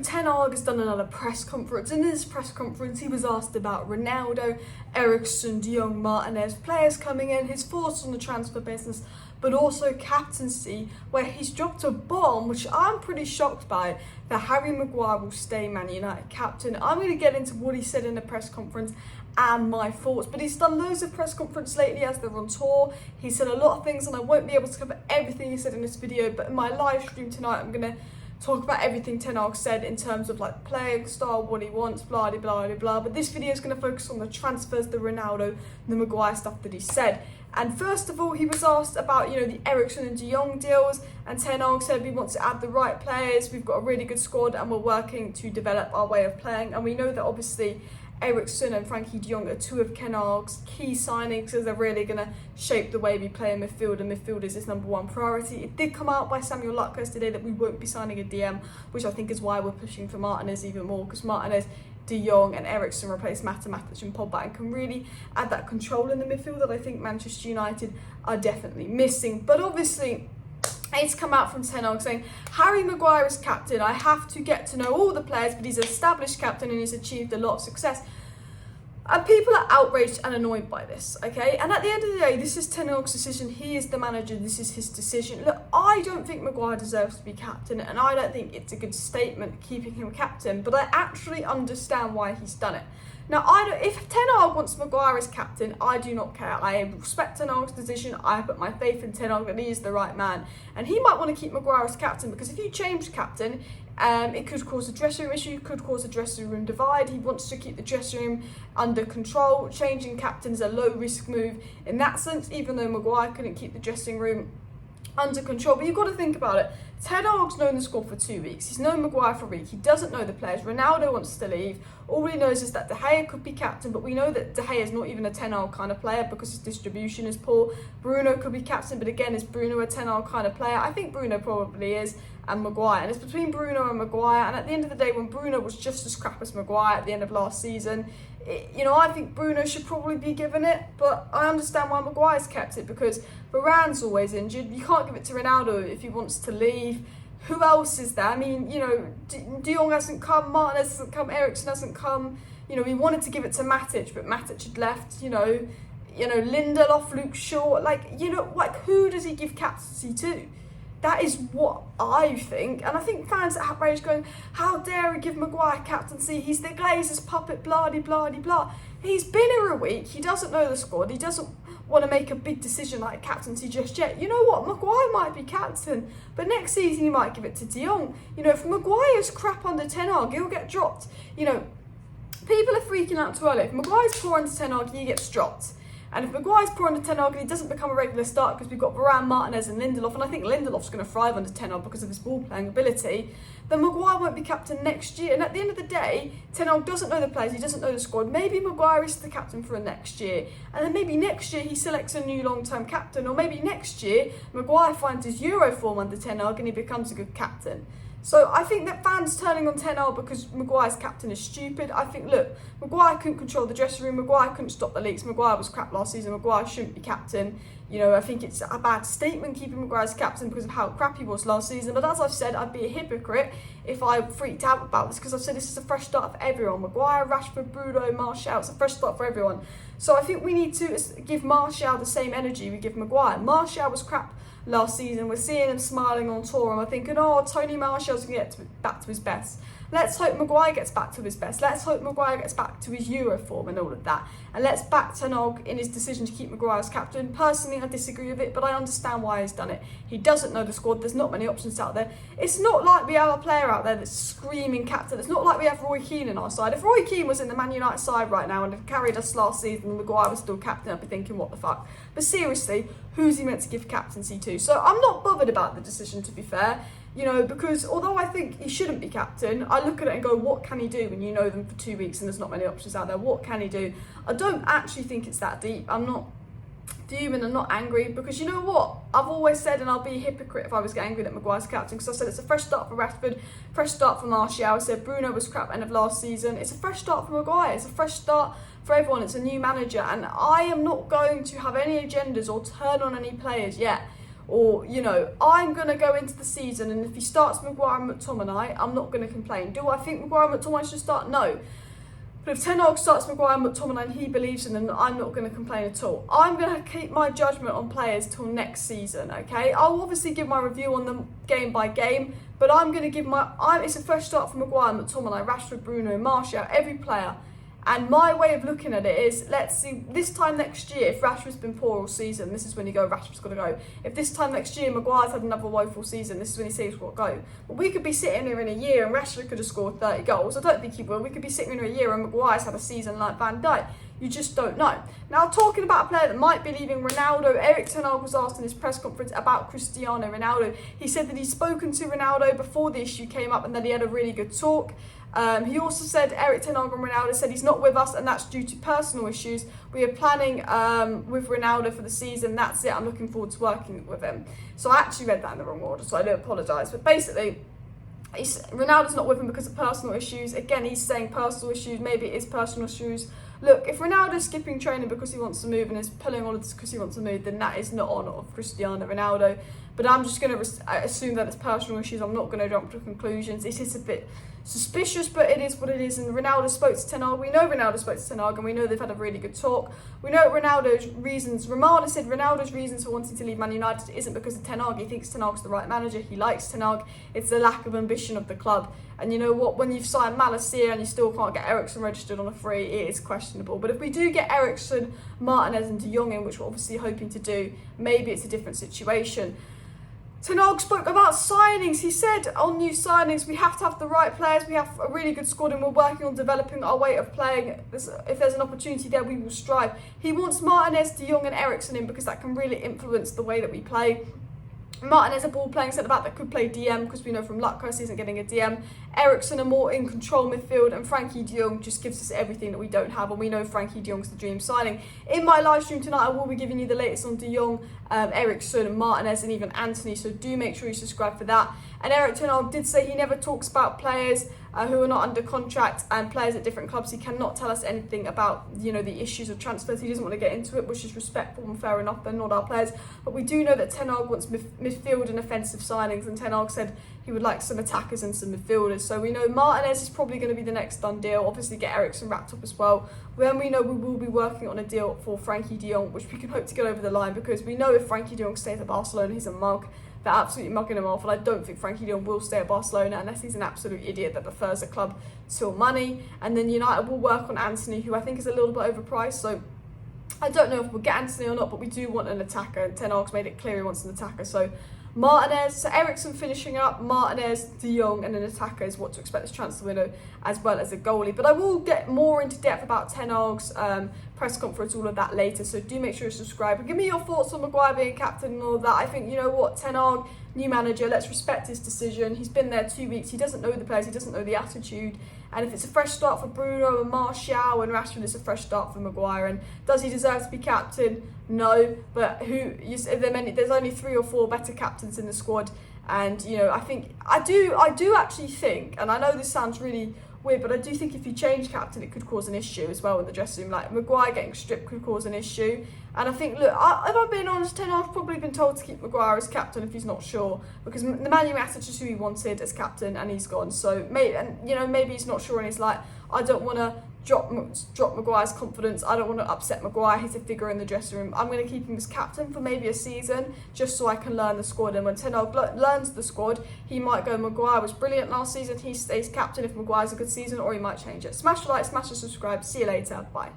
Ten Hag has done another press conference. In this press conference, he was asked about Ronaldo, Eriksen, De Jong, Martinez, players coming in, his thoughts on the transfer business, but also captaincy, where he's dropped a bomb, which I'm pretty shocked by, that Harry Maguire will stay Man United captain. I'm going to get into what he said in the press conference and my thoughts, but he's done loads of press conference lately as they're on tour. He said a lot of things, and I won't be able to cover everything he said in this video, but in my live stream tonight, I'm going to talk about everything Ten Hag said in terms of like playing style, what he wants, blah blah blah blah. But this video is going to focus on the transfers, the Ronaldo, the Maguire stuff that he said. And first of all, he was asked about, you know, the Eriksen and De Jong deals, and Ten Hag said we want to add the right players. We've got a really good squad, and we're working to develop our way of playing. And we know that obviously Eriksen and Frankie De Jong are two of Ten Hag's key signings, as they're really going to shape the way we play in midfield, and midfield is his number one priority. It did come out by Samuel Lutkes today that we won't be signing a DM, which I think is why we're pushing for Martinez even more, because Martinez, De Jong and Eriksen replace Matic and Pogba and can really add that control in the midfield that I think Manchester United are definitely missing. But obviously, it's come out from Ten Hag saying, Harry Maguire is captain. I have to get to know all the players, but he's an established captain and he's achieved a lot of success. And people are outraged and annoyed by this, okay? And at the end of the day, this is Ten Hag's decision. He is the manager. This is his decision. Look, I don't think Maguire deserves to be captain, and I don't think it's a good statement keeping him captain, but I actually understand why he's done it. Now, if Ten Hag wants Maguire as captain, I do not care. I respect Ten Hag's decision. I put my faith in Ten Hag that he is the right man. And he might want to keep Maguire as captain, because if you change captain, it could cause a dressing room issue, could cause a dressing room divide. He wants to keep the dressing room under control. Changing captain is a low risk move in that sense, even though Maguire couldn't keep the dressing room under control. But you've got to think about it. Ten Hag's known the squad for 2 weeks. He's known Maguire for a week. He doesn't know the players. Ronaldo wants to leave. All he knows is that De Gea could be captain, but we know that De Gea is not even a Ten Hag kind of player because his distribution is poor. Bruno could be captain, but again, is Bruno a Ten Hag kind of player? I think Bruno probably is, and Maguire. And it's between Bruno and Maguire. And at the end of the day, when Bruno was just as crap as Maguire at the end of last season, I think Bruno should probably be given it, but I understand why Maguire's kept it, because Varane's always injured. You can't give it to Ronaldo if he wants to leave. Who else is there? I mean, De Jong hasn't come, Martinez hasn't come, Eriksen hasn't come. We wanted to give it to Matic, but Matic had left. Lindelof, Luke Shaw, who does he give captaincy to? That is what I think. And I think fans are outraged going, how dare he give Maguire captaincy? He's the Glazers puppet, blah, blah, blah, blah. He's been here a week. He doesn't know the squad. He doesn't want to make a big decision like captaincy just yet. You know what? Maguire might be captain, but next season he might give it to De Jong. If Maguire's crap under Ten Hag, he'll get dropped. People are freaking out too early. If Maguire's poor under Ten Hag, he gets dropped. And if Maguire's poor under Ten Hag and he doesn't become a regular start, because we've got Varane, Martinez and Lindelof, and I think Lindelof's going to thrive under Ten Hag because of his ball-playing ability, then Maguire won't be captain next year. And at the end of the day, Ten Hag doesn't know the players, he doesn't know the squad. Maybe Maguire is the captain for next year. And then maybe next year he selects a new long-term captain, or maybe next year Maguire finds his Euro form under Ten Hag and he becomes a good captain. So I think that fans turning on Ten Hag because Maguire's captain is stupid. I think, look, Maguire couldn't control the dressing room. Maguire couldn't stop the leaks. Maguire was crap last season. Maguire shouldn't be captain. I think it's a bad statement keeping Maguire as captain because of how crap he was last season. But as I've said, I'd be a hypocrite if I freaked out about this, because I've said this is a fresh start for everyone. Maguire, Rashford, Bruno, Martial, it's a fresh start for everyone. So I think we need to give Martial the same energy we give Maguire. Martial was crap last season. We're seeing him smiling on tour and we're thinking, Tony Martial's going to get back to his best. Let's hope Maguire gets back to his best. Let's hope Maguire gets back to his Euro form and all of that. And let's back Ten Hag in his decision to keep Maguire as captain. Personally, I disagree with it, but I understand why he's done it. He doesn't know the squad. There's not many options out there. It's not like we have a player out there that's screaming captain. It's not like we have Roy Keane on our side. If Roy Keane was in the Man United side right now and had carried us last season and Maguire was still captain, I'd be thinking, what the fuck? But seriously, who's he meant to give captaincy to? So I'm not bothered about the decision, to be fair. Because although I think he shouldn't be captain, I look at it and go, what can he do when you know them for 2 weeks and there's not many options out there? What can he do? I don't actually think it's that deep. I'm not fuming and not angry, because you know what? I've always said, and I'll be a hypocrite if I was angry that Maguire's captain, because I said it's a fresh start for Rashford, fresh start for Martial. I said Bruno was crap end of last season. It's a fresh start for Maguire. It's a fresh start for everyone. It's a new manager, and I am not going to have any agendas or turn on any players yet. or, you know, I'm going to go into the season and if he starts Maguire and McTominay, I'm not going to complain. Do I think Maguire and McTominay should start? No. But if Ten Hag starts Maguire and McTominay and he believes in them, I'm not going to complain at all. I'm going to keep my judgment on players till next season, okay? I'll obviously give my review on them game by game, but I'm going to give it's a fresh start for Maguire, McTominay, Rashford, Bruno, Martial, every player. And my way of looking at it is, let's see, this time next year, if Rashford's been poor all season, this is when you go, Rashford's got to go. If this time next year, Maguire's had another woeful season, this is when he says he's got to go. But we could be sitting here in a year and Rashford could have scored 30 goals. I don't think he will. We could be sitting here in a year and Maguire's had a season like Van Dijk. You just don't know. Now, talking about a player that might be leaving, Ronaldo, Erik was asked in his press conference about Cristiano Ronaldo. He said that he'd spoken to Ronaldo before the issue came up and that he had a really good talk. He also said, Erik and Ronaldo said he's not with us and that's due to personal issues. We are planning with Ronaldo for the season. That's it. I'm looking forward to working with him. So I actually read that in the wrong order, so I do apologise. But basically, Ronaldo's not with him because of personal issues. Again, he's saying personal issues. Maybe it is personal issues. Look, if Ronaldo's skipping training because he wants to move and is pulling on it because he wants to move, then that is not on of Cristiano Ronaldo. But I'm just going to assume that it's personal issues. I'm not going to jump to conclusions. It is a bit suspicious, but it is what it is. And Ronaldo spoke to Ten Hag. We know Ronaldo spoke to Ten Hag, and we know they've had a really good talk. We know Ronaldo's reasons. Romano said Ronaldo's reasons for wanting to leave Man United isn't because of Ten Hag. He thinks Ten Hag's the right manager. He likes Ten Hag. It's the lack of ambition of the club. And you know what? When you've signed Malacia and you still can't get Eriksen registered on a free, it is questionable. But if we do get Eriksen, Martinez and De Jong in, which we're obviously hoping to do, maybe it's a different situation. Ten Hag spoke about signings. He said on new signings, we have to have the right players. We have a really good squad and we're working on developing our way of playing. If there's an opportunity there, we will strive. He wants Martinez, De Jong and Eriksen in because that can really influence the way that we play. Martinez, a ball-playing centre-back that could play DM because we know from Luckhurst he isn't getting a DM. Eriksen, a more in-control midfield, and Frankie de Jong just gives us everything that we don't have, and we know Frankie de Jong's the dream signing. In my live stream tonight, I will be giving you the latest on de Jong, Eriksen, Martinez, and even Anthony, so do make sure you subscribe for that. And Erik ten Hag did say he never talks about players who are not under contract and players at different clubs. He cannot tell us anything about, you know, the issues of transfers. He doesn't want to get into it, which is respectful and fair enough. They're not our players. But we do know that Ten Hag wants midfield and offensive signings, and Ten Hag said he would like some attackers and some midfielders. So we know Martinez is probably going to be the next done deal. Obviously get Eriksen wrapped up as well. Then we know we will be working on a deal for Frankie de Jong, which we can hope to get over the line, because we know if Frankie de Jong stays at Barcelona, he's a mug. They're absolutely mugging him off, and I don't think Frankie de Jong will stay at Barcelona unless he's an absolute idiot that prefers a club to money. And then United will work on Anthony, who I think is a little bit overpriced, so I don't know if we'll get Anthony or not, but we do want an attacker, and Ten Hag's made it clear he wants an attacker. So Martinez, so Eriksen finishing up, Martinez, De Jong, and an attacker is what to expect this transfer window, as well as a goalie. But I will get more into depth about Ten Hag's press conference, all of that later, so do make sure you subscribe and give me your thoughts on Maguire being captain and all of that. I think, you know what, Ten Hag, new manager, let's respect his decision. He's been there 2 weeks, he doesn't know the players, he doesn't know the attitude, and if it's a fresh start for Bruno and Martial and Rashford, it's a fresh start for Maguire. And does he deserve to be captain? No, but there's only 3 or 4 better captains in the squad, and you know, I do actually think, and I know this sounds really weird, but I do think if you change captain, it could cause an issue as well in the dressing room. Like Maguire getting stripped could cause an issue. And I think, look, if I'm being honest, Ten Hag's probably been told to keep Maguire as captain if he's not sure, because the Man United is who he wanted as captain, and he's gone. So maybe he's not sure, and he's like, I don't want to drop Maguire's confidence. I don't want to upset Maguire. He's a figure in the dressing room. I'm going to keep him as captain for maybe a season, just so I can learn the squad. And when Ten Hag learns the squad, he might go, Maguire was brilliant last season, he stays captain if Maguire's a good season, or he might change it. Smash the like, smash the subscribe. See you later. Bye.